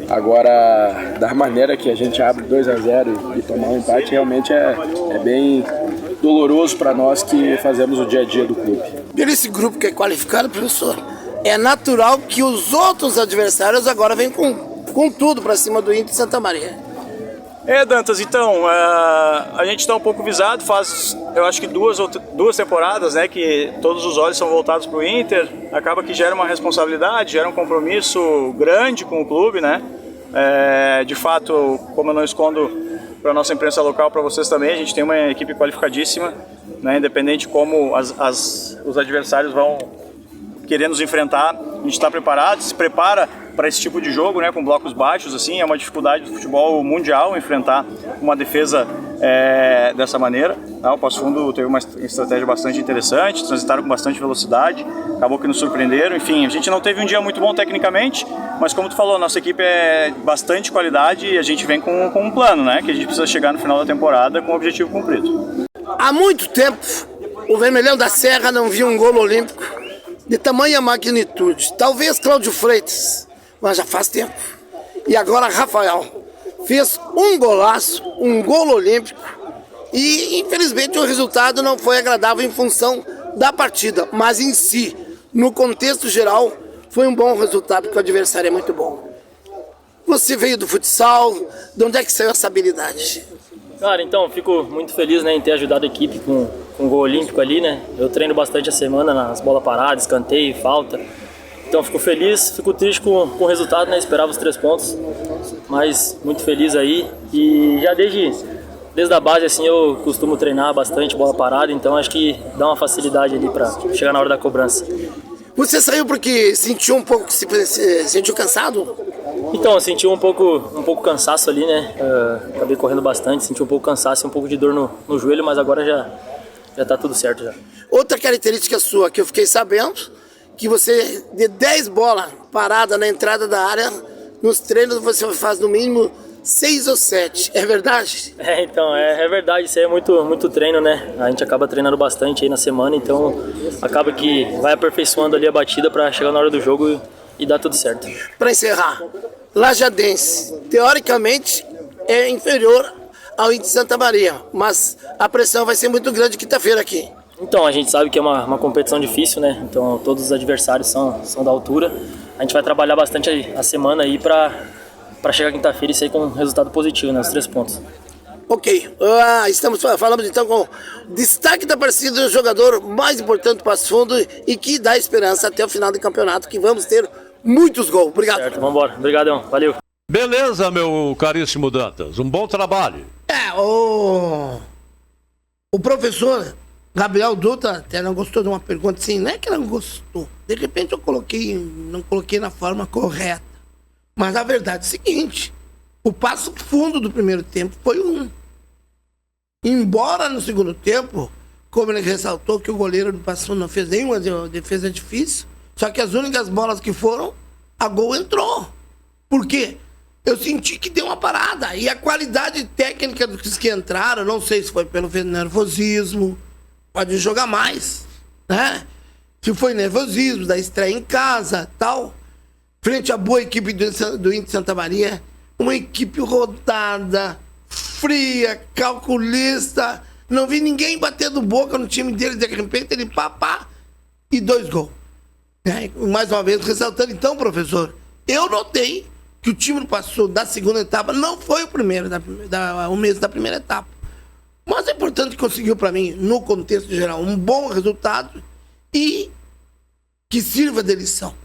Agora, da maneira que a gente abre 2-0 e tomar um empate, realmente é bem doloroso para nós que fazemos o dia a dia do clube. Por esse grupo que é qualificado, professor, é natural que os outros adversários agora venham com tudo para cima do Inter de Santa Maria. Dantas, então, a gente está um pouco visado, faz, eu acho que duas temporadas, né, que todos os olhos são voltados para o Inter, acaba que gera uma responsabilidade, gera um compromisso grande com o clube, né, de fato, como eu não escondo para a nossa imprensa local, para vocês também, a gente tem uma equipe qualificadíssima, né, independente como os adversários vão querer nos enfrentar, a gente está preparado, se prepara para esse tipo de jogo, né, com blocos baixos, assim, é uma dificuldade do futebol mundial enfrentar uma defesa dessa maneira. O Passo Fundo teve uma estratégia bastante interessante, transitaram com bastante velocidade, acabou que nos surpreenderam. Enfim, a gente não teve um dia muito bom tecnicamente, mas como tu falou, nossa equipe é bastante qualidade e a gente vem com um plano, né? Que a gente precisa chegar no final da temporada com o objetivo cumprido. Há muito tempo, o Vermelhão da Serra não viu um golo olímpico de tamanha magnitude. Talvez Cláudio Freitas, mas já faz tempo. E agora Rafael fez um golaço, um golo olímpico, e infelizmente o resultado não foi agradável em função da partida, mas em si, no contexto geral, foi um bom resultado porque o adversário é muito bom. Você veio do futsal, de onde é que saiu essa habilidade? Cara, então, fico muito feliz, né, em ter ajudado a equipe com o gol olímpico ali, né? Eu treino bastante a semana nas bolas paradas, escanteio, falta. Então, fico feliz, fico triste com o resultado, né? Esperava os 3 pontos, mas muito feliz aí. E já desde a base, assim, eu costumo treinar bastante bola parada, então acho que dá uma facilidade ali para chegar na hora da cobrança. Você saiu porque sentiu um pouco, se sentiu cansado? Então, eu senti um pouco cansaço ali, né? Acabei correndo bastante, senti um pouco cansaço e um pouco de dor no joelho, mas agora já tá tudo certo já. Outra característica sua que eu fiquei sabendo, que você, de 10 bolas paradas na entrada da área, nos treinos você faz no mínimo 6 ou 7, é verdade? Então, é verdade, isso aí é muito treino, né? A gente acaba treinando bastante aí na semana, então acaba que vai aperfeiçoando ali a batida para chegar na hora do jogo e dar tudo certo. Para encerrar, Lajadense, teoricamente, é inferior ao Índio de Santa Maria, mas a pressão vai ser muito grande quinta-feira aqui. Então, a gente sabe que é uma competição difícil, né? Então, todos os adversários são da altura. A gente vai trabalhar bastante a semana aí para chegar quinta-feira e sair com um resultado positivo, né? Os 3 pontos. Ok, falamos então com destaque da partida do jogador mais importante do Passo Fundo e que dá esperança até o final do campeonato, que vamos ter muitos gols. Obrigado. Certo, vamos embora. Obrigadão, valeu. Beleza, meu caríssimo Dantas, um bom trabalho. O professor Gabriel Dutra até não gostou de uma pergunta assim, não é que não gostou, de repente eu não coloquei na forma correta, mas a verdade é o seguinte, o Passo Fundo do primeiro tempo foi embora no segundo tempo, como ele ressaltou que o goleiro do Passo Fundo não fez nenhuma defesa difícil, só que as únicas bolas que foram, a gol entrou. Por quê? Eu senti que deu uma parada, e a qualidade técnica dos que entraram, não sei se foi pelo nervosismo, pode jogar mais, né? Se foi nervosismo da estreia em casa, tal, frente à boa equipe do Índio de Santa Maria, uma equipe rodada, fria, calculista, não vi ninguém batendo boca no time dele, de repente ele e 2 gols. Mais uma vez ressaltando então, professor, eu notei que o time passou da segunda etapa, não foi o primeiro, o mesmo da primeira etapa. Mas é importante que conseguiu para mim, no contexto geral, um bom resultado e que sirva de lição.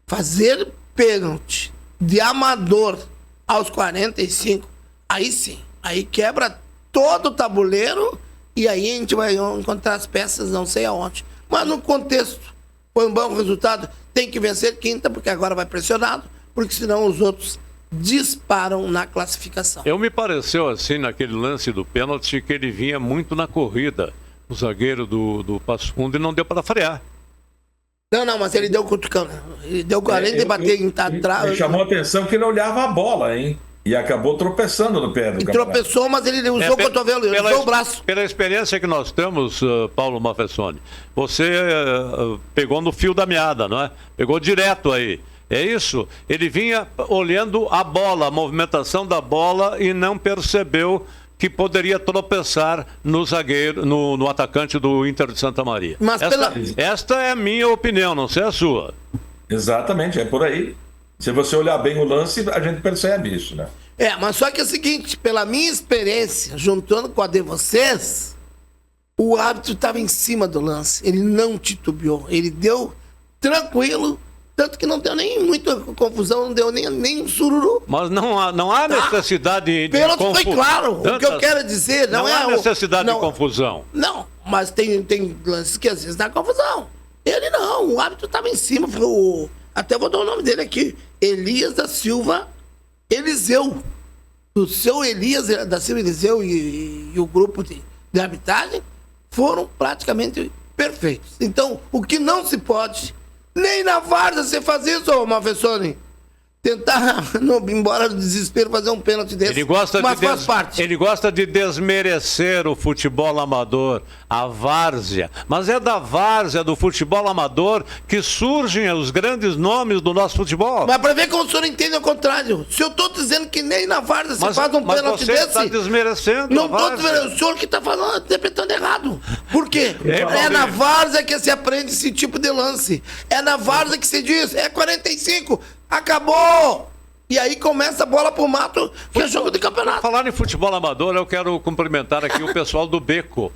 Fazer pênalti de amador aos 45, aí sim, aí quebra todo o tabuleiro e aí a gente vai encontrar as peças não sei aonde. Mas no contexto, foi um bom resultado, tem que vencer quinta, porque agora vai pressionado, porque senão os outros disparam na classificação. Eu me pareceu assim, naquele lance do pênalti, que ele vinha muito na corrida, o zagueiro do Passo Fundo, e não deu para frear. Não, mas ele deu cutucão. Ele deu, além de bater em atrás. Ele chamou a atenção que ele olhava a bola, hein? E acabou tropeçando no pé do campeonato. Tropeçou, mas ele usou o cotovelo, ele usou o braço. Pela experiência que nós temos, Paulo Mafessoni, você pegou no fio da meada, não é? Pegou direto aí. É isso? Ele vinha olhando a bola, a movimentação da bola e não percebeu que poderia tropeçar no zagueiro, no atacante do Inter de Santa Maria. Mas esta é a minha opinião, não sei a sua. Exatamente, é por aí. Se você olhar bem o lance, a gente percebe isso, né? Mas só que é o seguinte, pela minha experiência, juntando com a de vocês, o árbitro estava em cima do lance. Ele não titubeou. Ele deu tranquilo, tanto que não deu nem muita confusão, não deu nem um sururu. Mas não há necessidade de confusão. Foi claro. O que eu quero dizer não há necessidade de confusão. Não, mas tem lances que às vezes dá confusão. Ele não, o árbitro estava em cima, até vou dar o nome dele aqui, Elias da Silva Eliseu. do seu Elias da Silva Eliseu e o grupo de arbitragem foram praticamente perfeitos. Então, o que não se pode, nem na várzea você faz isso, Malfessoni. Tentar, embora do desespero, fazer um pênalti desse. Mas faz parte. Ele gosta de desmerecer o futebol amador, a várzea. Mas é da várzea, do futebol amador, que surgem os grandes nomes do nosso futebol. Mas para ver como o senhor entende ao contrário. Se eu estou dizendo que nem na várzea você faz um pênalti desse... Mas você está desmerecendo Não estou desmerecendo. O senhor que está falando, interpretando errado. Por quê? É na várzea que se aprende esse tipo de lance. É na várzea que se diz, é 45... Acabou! E aí começa a bola pro mato, que é jogo de campeonato. Falar em futebol amador, eu quero cumprimentar aqui o pessoal do Beco.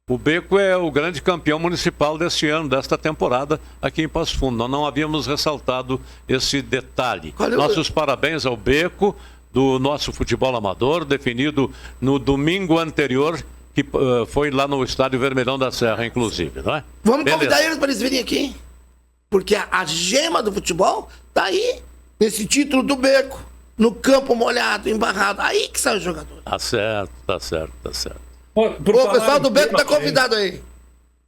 O Beco é o grande campeão municipal deste ano, desta temporada, aqui em Passo Fundo. Nós não havíamos ressaltado esse detalhe. Nossos parabéns ao Beco, do nosso futebol amador, definido no domingo anterior, que foi lá no Estádio Vermelhão da Serra, inclusive, não é? Vamos convidar eles para eles virem aqui. Porque a gema do futebol tá aí, nesse título do Beco, no campo molhado, embarrado. Aí que sai o jogador. Tá certo, tá certo, tá certo. O pessoal do Beco tá convidado aí.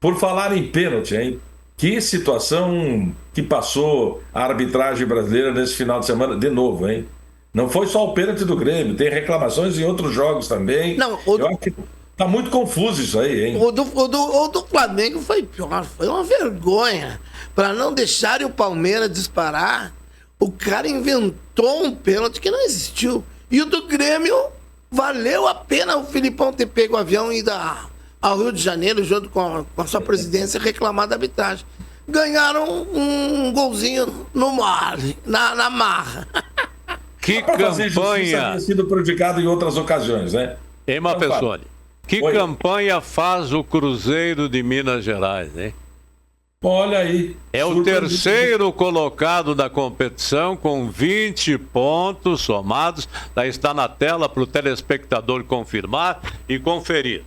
Por falar em pênalti, hein? Que situação que passou a arbitragem brasileira nesse final de semana, de novo, hein? Não foi só o pênalti do Grêmio, tem reclamações em outros jogos também. Não, eu acho que tá muito confuso isso aí, hein? O do Flamengo foi pior, foi uma vergonha. Para não deixarem o Palmeiras disparar, o cara inventou um pênalti que não existiu. E o do Grêmio, valeu a pena o Filipão ter pego o avião e ido ao Rio de Janeiro, junto com a sua presidência, reclamar da arbitragem. Ganharam um golzinho no mar, na marra. Que campanha! Havia sido prejudicado em outras ocasiões, né? Hein, Malfessoni? Que campanha faz o Cruzeiro de Minas Gerais, hein? Olha aí. É o terceiro colocado da competição com 20 pontos somados. Daí está na tela para o telespectador confirmar e conferir.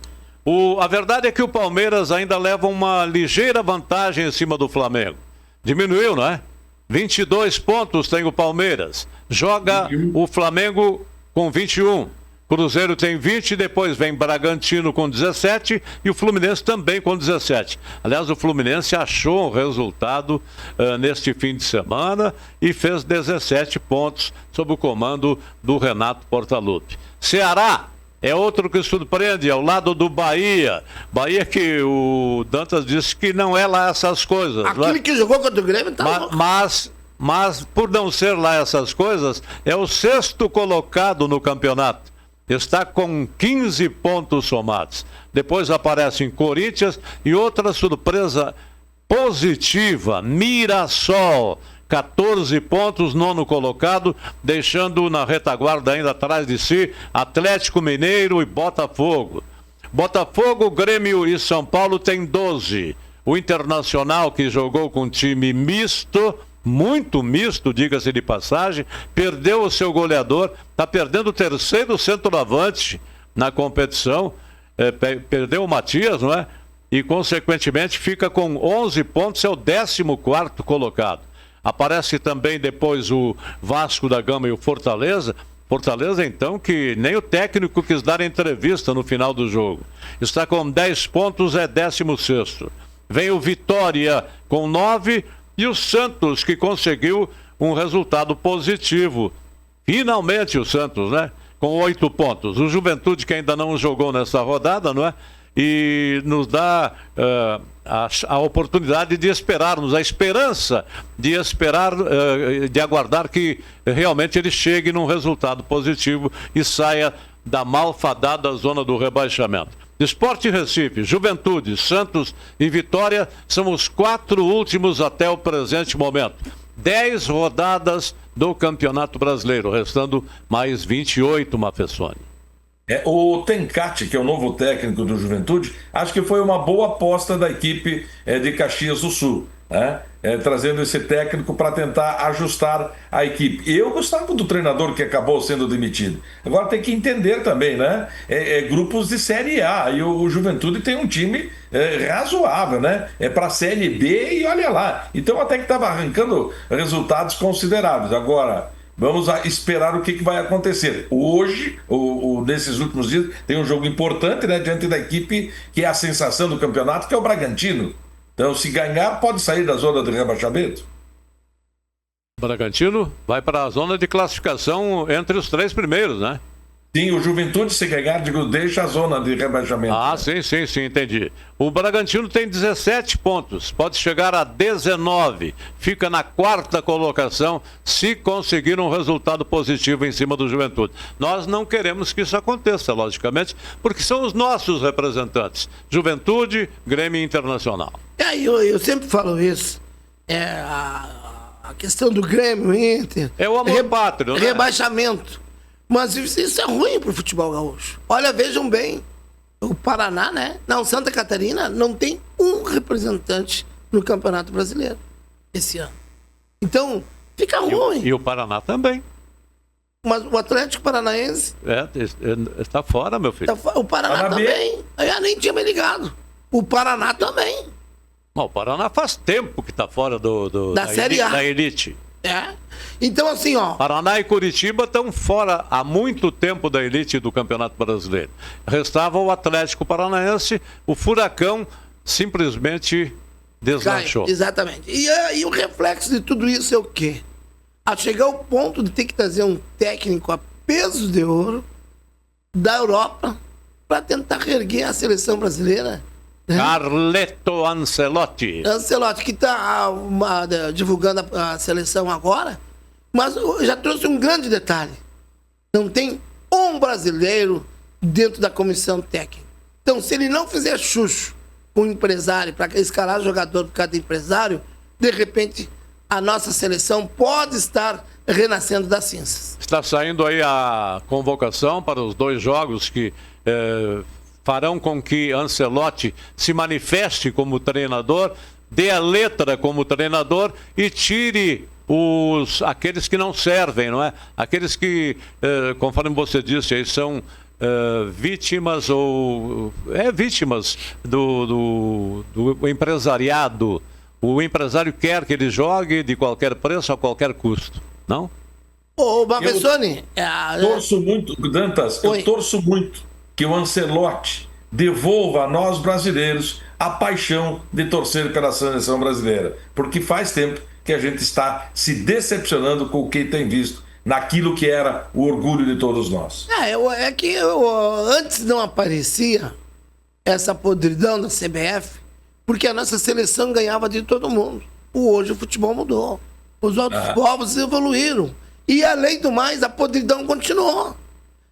A verdade é que o Palmeiras ainda leva uma ligeira vantagem em cima do Flamengo. Diminuiu, não é? 22 pontos tem o Palmeiras. Joga o Flamengo com 21. Cruzeiro tem 20, depois vem Bragantino com 17 e o Fluminense também com 17. Aliás, o Fluminense achou um resultado neste fim de semana e fez 17 pontos sob o comando do Renato Portaluppi. Ceará é outro que surpreende, ao lado do Bahia. Bahia que o Dantas disse que não é lá essas coisas. Aquele que jogou contra o Grêmio tá mas por não ser lá essas coisas, é o sexto colocado no campeonato. Está com 15 pontos somados. Depois aparecem Corinthians e outra surpresa positiva, Mirassol, 14 pontos, nono colocado, deixando na retaguarda ainda atrás de si Atlético Mineiro e Botafogo. Botafogo, Grêmio e São Paulo tem 12. O Internacional, que jogou com time misto, muito misto, diga-se de passagem, perdeu o seu goleador, está perdendo o terceiro centroavante na competição, perdeu o Matias, não é? E, consequentemente, fica com 11 pontos, é o 14º colocado. Aparece também depois o Vasco da Gama e o Fortaleza. Fortaleza, então, que nem o técnico quis dar entrevista no final do jogo. Está com 10 pontos, é 16º. Vem o Vitória com 9 e o Santos, que conseguiu um resultado positivo. Finalmente o Santos, né? Com 8 pontos. O Juventude, que ainda não jogou nessa rodada, não é? E nos dá a oportunidade de esperarmos, a esperança de esperar, de aguardar que realmente ele chegue num resultado positivo e saia da malfadada zona do rebaixamento. Sport Recife, Juventude, Santos e Vitória são os 4 últimos até o presente momento. 10 rodadas do Campeonato Brasileiro, restando mais 28, Malfessoni. O Tencati, que é o novo técnico do Juventude, acho que foi uma boa aposta da equipe de Caxias do Sul, né? Trazendo esse técnico para tentar ajustar a equipe. Eu gostava do treinador que acabou sendo demitido. Agora tem que entender também, né? Grupos de Série A, e o Juventude tem um time razoável, né? É para a Série B e olha lá. Então até que estava arrancando resultados consideráveis. Agora, Vamos esperar o que vai acontecer. Hoje, nesses últimos dias, tem um jogo importante, né, diante da equipe que é a sensação do campeonato, que é o Bragantino. Então, se ganhar, pode sair da zona de rebaixamento. Bragantino vai para a zona de classificação entre os 3 primeiros, né? Sim, o Juventude, se ganhar, deixa a zona de rebaixamento. Ah, sim, entendi. O Bragantino tem 17 pontos, pode chegar a 19, fica na 4ª colocação se conseguir um resultado positivo em cima do Juventude. Nós não queremos que isso aconteça, logicamente, porque são os nossos representantes, Juventude, Grêmio Internacional. Eu sempre falo isso, a questão do Grêmio, Inter... É o amor pátrio, né? Rebaixamento. Mas isso é ruim pro futebol gaúcho. Olha, vejam bem, o Paraná, né? Não, Santa Catarina não tem um representante no Campeonato Brasileiro esse ano. Então, fica ruim. E o Paraná também. Mas o Atlético Paranaense... Está fora, meu filho. O Paraná também. Eu nem tinha me ligado. O Paraná também. Não, o Paraná faz tempo que está fora da Série A. Da elite. Então, assim, ó... Paraná e Curitiba estão fora há muito tempo da elite do Campeonato Brasileiro. Restava o Atlético Paranaense, o Furacão simplesmente deslanchou. Exatamente. E o reflexo de tudo isso é o quê? A chegar ao ponto de ter que trazer um técnico a peso de ouro da Europa para tentar reerguer a seleção brasileira. Né? Carleto Ancelotti. Ancelotti, que está divulgando a seleção agora, mas já trouxe um grande detalhe. Não tem um brasileiro dentro da comissão técnica. Então, se ele não fizer chucho com o empresário para escalar jogador por cada empresário, de repente a nossa seleção pode estar renascendo das cinzas. Está saindo aí a convocação para os 2 jogos que farão com que Ancelotti se manifeste como treinador, dê a letra como treinador e tire aqueles que não servem, não é? Aqueles que, conforme você disse, aí são vítimas vítimas do empresariado. O empresário quer que ele jogue de qualquer preço a qualquer custo, não? Ô, Bavessone... Torço muito, Dantas, eu torço muito que o Ancelotti devolva a nós brasileiros a paixão de torcer pela seleção brasileira, porque faz tempo que a gente está se decepcionando com o que tem visto naquilo que era o orgulho de todos nós. É que antes não aparecia essa podridão da CBF, porque a nossa seleção ganhava de todo mundo. Hoje o futebol mudou. Os outros povos evoluíram. E além do mais, a podridão continuou.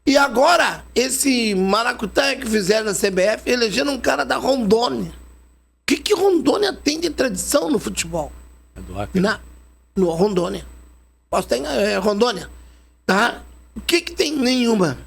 E agora, esse maracutaia que fizeram na CBF, elegeram um cara da Rondônia. O que Rondônia tem de tradição no futebol? No Rondônia. Posso ter Rondônia. Tá? O que tem? Nenhuma.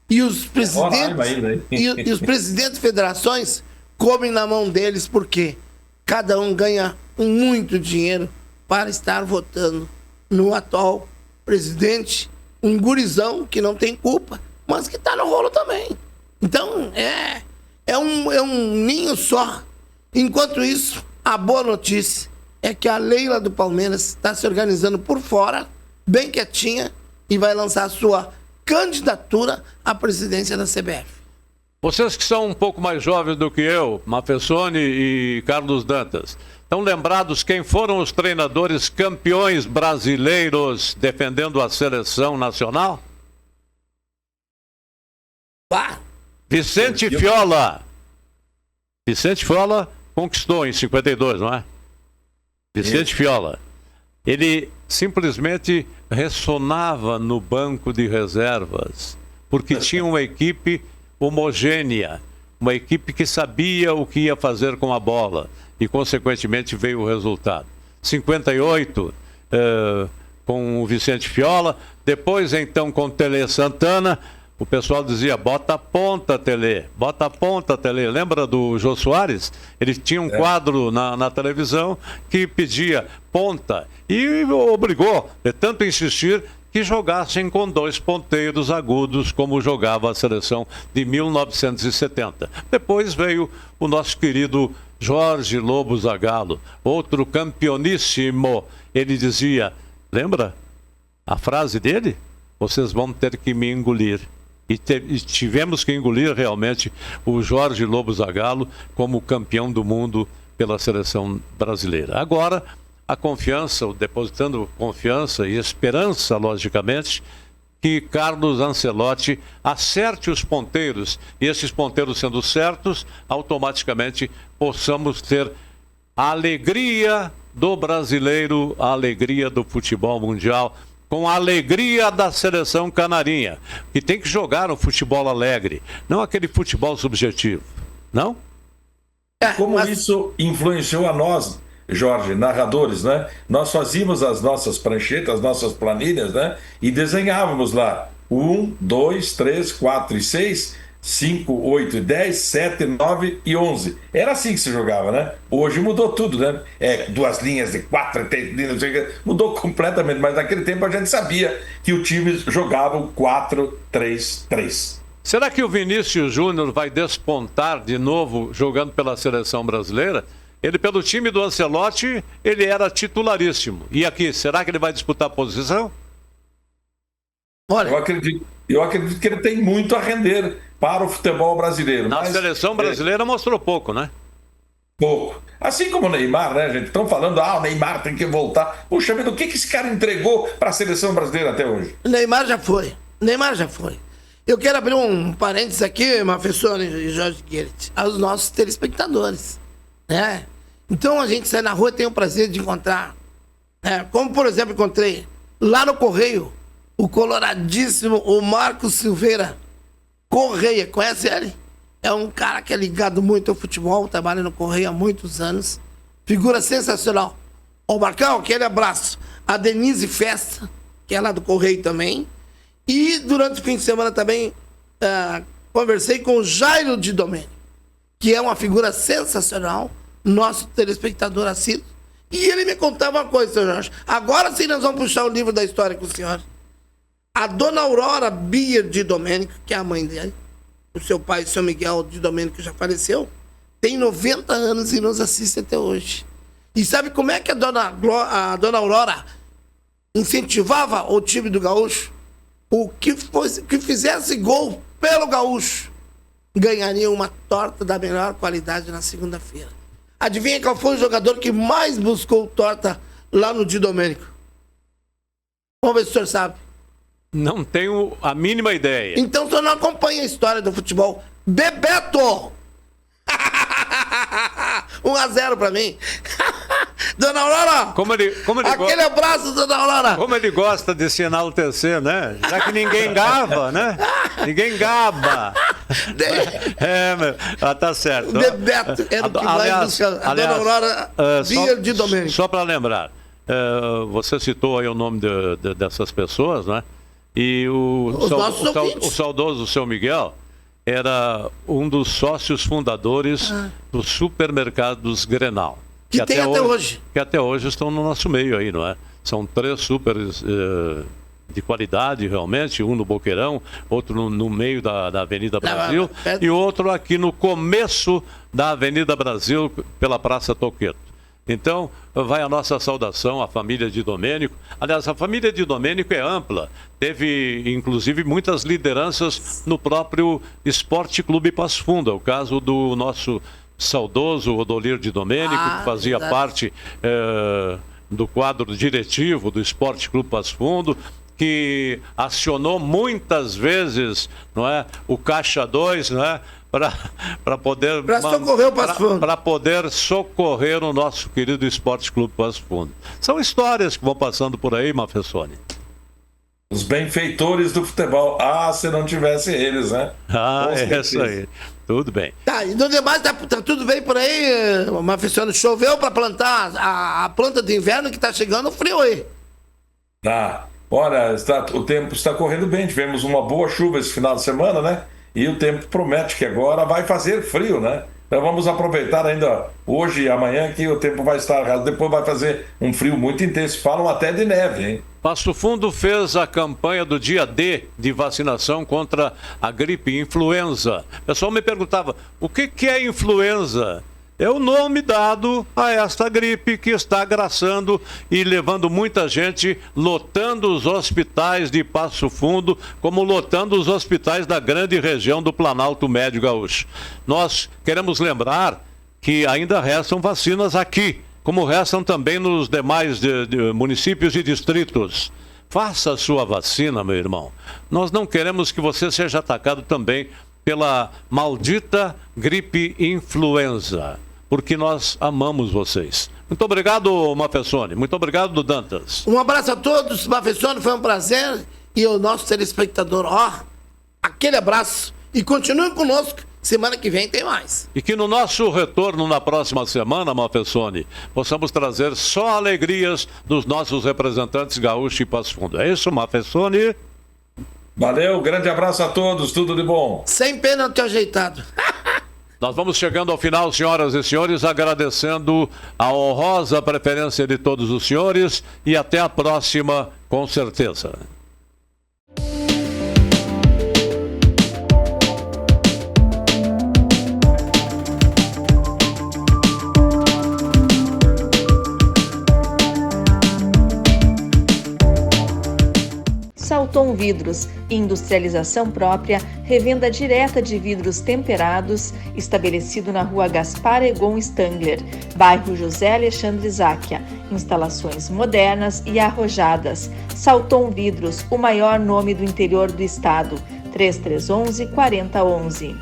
E os presidentes e os presidentes de federações comem na mão deles porque cada um ganha muito dinheiro para estar votando no atual presidente, um gurizão que não tem culpa, mas que está no rolo também. Então, é um ninho só. Enquanto isso, a boa notícia é que a Leila do Palmeiras está se organizando por fora, bem quietinha, e vai lançar a sua candidatura à presidência da CBF. Vocês que são um pouco mais jovens do que eu, Mafessone e Carlos Dantas, estão lembrados quem foram os treinadores campeões brasileiros defendendo a seleção nacional? Vicente Fiola. Vicente Fiola conquistou em 52, não é? Vicente Fiola. Ele simplesmente ressonava no banco de reservas, porque tinha uma equipe homogênea, uma equipe que sabia o que ia fazer com a bola e, consequentemente, veio o resultado. 58, com o Vicente Fiola, depois, então, com o Tele Santana, o pessoal dizia, bota a ponta, Tele, bota a ponta, Tele. Lembra do Jô Soares? Ele tinha um quadro na televisão que pedia ponta e obrigou, de tanto insistir, que jogassem com 2 ponteiros agudos, como jogava a seleção de 1970. Depois veio o nosso querido Jorge Lobo Zagallo, outro campeoníssimo. Ele dizia, lembra? a frase dele? Vocês vão ter que me engolir. E tivemos que engolir realmente o Jorge Lobo Zagallo como campeão do mundo pela seleção brasileira. Agora, a confiança, depositando confiança e esperança, logicamente, que Carlos Ancelotti acerte os ponteiros, e esses ponteiros sendo certos, automaticamente possamos ter a alegria do brasileiro, a alegria do futebol mundial, com a alegria da seleção canarinha, que tem que jogar um futebol alegre, não aquele futebol subjetivo, não? Como isso influenciou a nós, Jorge, narradores, né? Nós fazíamos as nossas pranchetas, as nossas planilhas, né? E desenhávamos lá 1, 2, 3, 4 e 6, 5, 8 e 10, 7, 9 e 11. Era assim que se jogava, né? Hoje mudou tudo, né? 2 linhas de 4, 3 linhas, mudou completamente. Mas naquele tempo a gente sabia que o time jogava 4, 3, 3. Será que o Vinícius Júnior vai despontar de novo jogando pela seleção brasileira? Ele, pelo time do Ancelotti, ele era titularíssimo. E aqui, será que ele vai disputar a posição? Olha, eu acredito que ele tem muito a render para o futebol brasileiro. Na seleção brasileira mostrou pouco, né? Pouco. Assim como o Neymar, né, gente? Estão falando, o Neymar tem que voltar. Puxa vida, o que esse cara entregou para a seleção brasileira até hoje? Neymar já foi. Eu quero abrir um parênteses aqui, Mafessone e Jorge Guedes, aos nossos telespectadores, né? Então a gente sai na rua e tem o prazer de encontrar, né? Como por exemplo encontrei lá no Correio o coloradíssimo, o Marcos Silveira Correia, conhece ele? É um cara que é ligado muito ao futebol, trabalha no Correio há muitos anos, figura sensacional. Ô Marcão, aquele abraço. A Denise Festa, que é lá do Correio também. E durante o fim de semana também conversei com o Jairo de Domênico, que é uma figura sensacional, nosso telespectador assíduo. E ele me contava uma coisa, seu Jorge. Agora sim nós vamos puxar o livro da história com o senhor. A dona Aurora Bier de Domênico, que é a mãe dele, o seu pai, o seu Miguel de Domênico, já faleceu, tem 90 anos e nos assiste até hoje. E sabe como é que a dona Aurora incentivava o time do Gaúcho? O que fizesse gol pelo Gaúcho ganharia uma torta da melhor qualidade na segunda-feira. Adivinha qual foi o jogador que mais buscou torta lá no Di Domênico? Vamos ver se o senhor sabe. Não tenho a mínima ideia. Então o senhor não acompanha a história do futebol. Bebeto! 1-0 pra mim. Dona Aurora! Como ele aquele abraço, Dona Aurora! Como ele gosta de se enaltecer, né? Já que ninguém gaba, né? Ninguém gaba. Tá certo. Bebeto era o que mais buscava. A Dona Aurora Bier de Domênico. Só para lembrar, você citou aí o nome dessas pessoas, né? E o saudoso seu Miguel era um dos sócios fundadores dos supermercados Grenal. Que tem até hoje. Que até hoje estão no nosso meio aí, não é? São 3 supers de qualidade, realmente. Um no Boqueirão, outro no meio da Avenida Brasil e outro aqui no começo da Avenida Brasil, pela Praça Toqueto. Então, vai a nossa saudação à família de Domênico. Aliás, a família de Domênico é ampla. Teve, inclusive, muitas lideranças no próprio Esporte Clube Passo Fundo. É o caso do nosso saudoso Odolir de Domênico, que fazia parte do quadro diretivo do Esporte Clube Passo Fundo, que acionou muitas vezes, não é, o Caixa 2, não é, para poder socorrer o Passo Fundo, para poder socorrer o nosso querido Esporte Clube Passo Fundo. São histórias que vão passando por aí, Mafessone. Os benfeitores do futebol. Se não tivesse eles, né? É isso aí. Tudo bem. Tá, e no demais tá tudo bem por aí, Mafessone. Choveu para plantar a planta de inverno que tá chegando frio aí. Olha, o tempo está correndo bem. Tivemos uma boa chuva esse final de semana, né? E o tempo promete que agora vai fazer frio, né? Então vamos aproveitar ainda hoje e amanhã que o tempo vai estar raso. Depois vai fazer um frio muito intenso. Falam até de neve, hein? Passo Fundo fez a campanha do dia D de vacinação contra a gripe influenza. O pessoal me perguntava, o que é influenza? É o nome dado a esta gripe que está agraçando e levando muita gente, lotando os hospitais de Passo Fundo, como lotando os hospitais da grande região do Planalto Médio Gaúcho. Nós queremos lembrar que ainda restam vacinas aqui, como restam também nos demais municípios e distritos. Faça a sua vacina, meu irmão. Nós não queremos que você seja atacado também pela maldita gripe influenza, porque nós amamos vocês. Muito obrigado, Mafessoni. Muito obrigado, Dantas. Um abraço a todos, Mafessoni, foi um prazer. E o nosso telespectador, aquele abraço. E continue conosco, semana que vem tem mais. E que no nosso retorno na próxima semana, Mafessoni, possamos trazer só alegrias dos nossos representantes gaúchos e Passo Fundo. É isso, Mafessoni? Valeu, grande abraço a todos, tudo de bom. Sem pênalti ajeitado. Nós vamos chegando ao final, senhoras e senhores, agradecendo a honrosa preferência de todos os senhores e até a próxima, com certeza. Salton Vidros, industrialização própria, revenda direta de vidros temperados, estabelecido na rua Gaspar Egon Stangler, bairro José Alexandre Záquia. Instalações modernas e arrojadas. Salton Vidros, o maior nome do interior do estado. 3311-4011.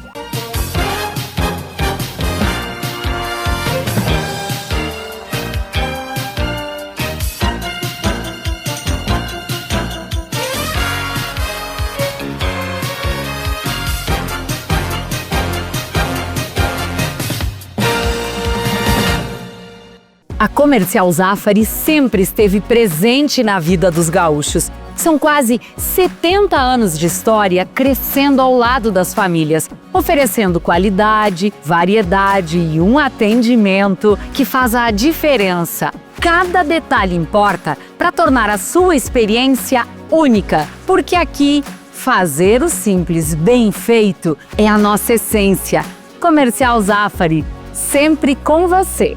A Comercial Zafari sempre esteve presente na vida dos gaúchos. São quase 70 anos de história crescendo ao lado das famílias, oferecendo qualidade, variedade e um atendimento que faz a diferença. Cada detalhe importa para tornar a sua experiência única, porque aqui, fazer o simples bem feito é a nossa essência. Comercial Zafari, sempre com você.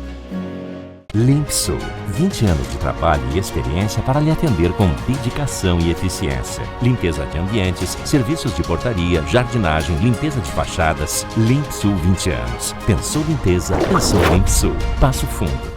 Limpsul, 20 anos de trabalho e experiência para lhe atender com dedicação e eficiência. Limpeza de ambientes, serviços de portaria, jardinagem, limpeza de fachadas. Limpsul 20 anos. Pensou limpeza, pensou Limpsul. Passo Fundo.